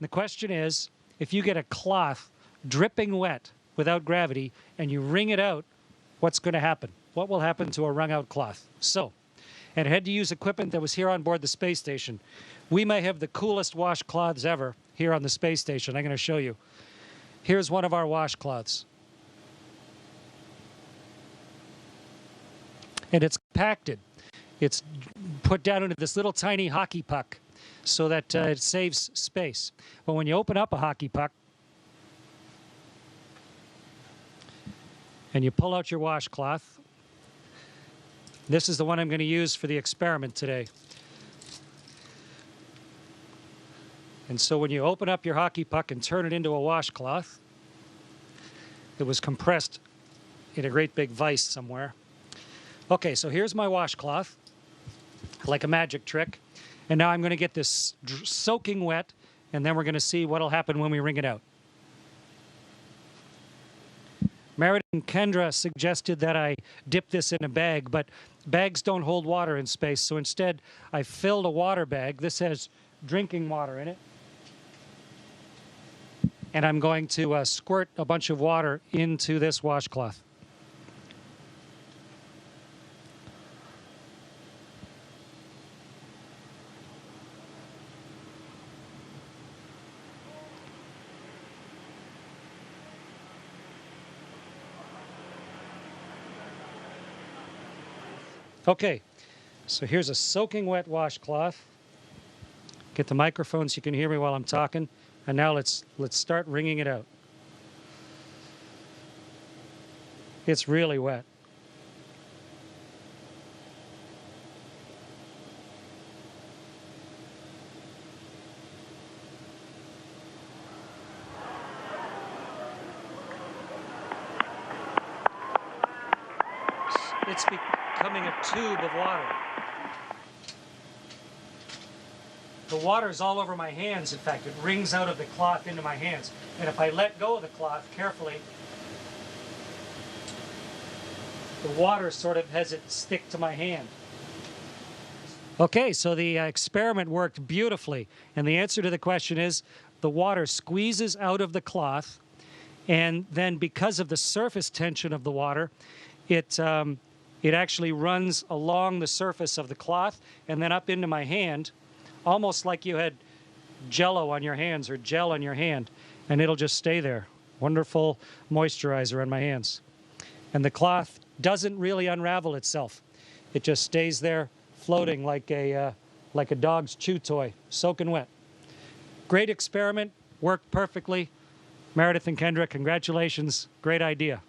the question is, if you get a cloth dripping wet without gravity and you wring it out, what's going to happen? What will happen to a wrung out cloth? So, and I had to use equipment that was here on board the space station. We may have the coolest washcloths ever here on the space station. I'm going to show you. Here's one of our washcloths. And it's compacted. It's put down into this little tiny hockey puck so that it saves space. But when you open up a hockey puck and you pull out your washcloth, this is the one I'm going to use for the experiment today. And so when you open up your hockey puck and turn it into a washcloth, it was compressed in a great big vise somewhere. Okay, so here's my washcloth, like a magic trick. And now I'm going to get this soaking wet, and then we're going to see what will happen when we wring it out. Meredith and Kendra suggested that I dip this in a bag, but bags don't hold water in space, so instead I filled a water bag. This has drinking water in it. And I'm going to squirt a bunch of water into this washcloth. Okay, so here's a soaking wet washcloth. Get the microphone so you can hear me while I'm talking. And now let's start wringing it out. It's really wet. It's becoming a tube of water. The water is all over my hands, in fact. It wrings out of the cloth into my hands. And if I let go of the cloth carefully, the water sort of has it stick to my hand. Okay, so the experiment worked beautifully. And the answer to the question is the water squeezes out of the cloth, and then because of the surface tension of the water, it actually runs along the surface of the cloth and then up into my hand, almost like you had Jell-O on your hands or gel on your hand, and it'll just stay there. Wonderful moisturizer on my hands. And the cloth doesn't really unravel itself. It just stays there floating like a dog's chew toy, soaking wet. Great experiment, worked perfectly. Meredith and Kendra, congratulations, great idea.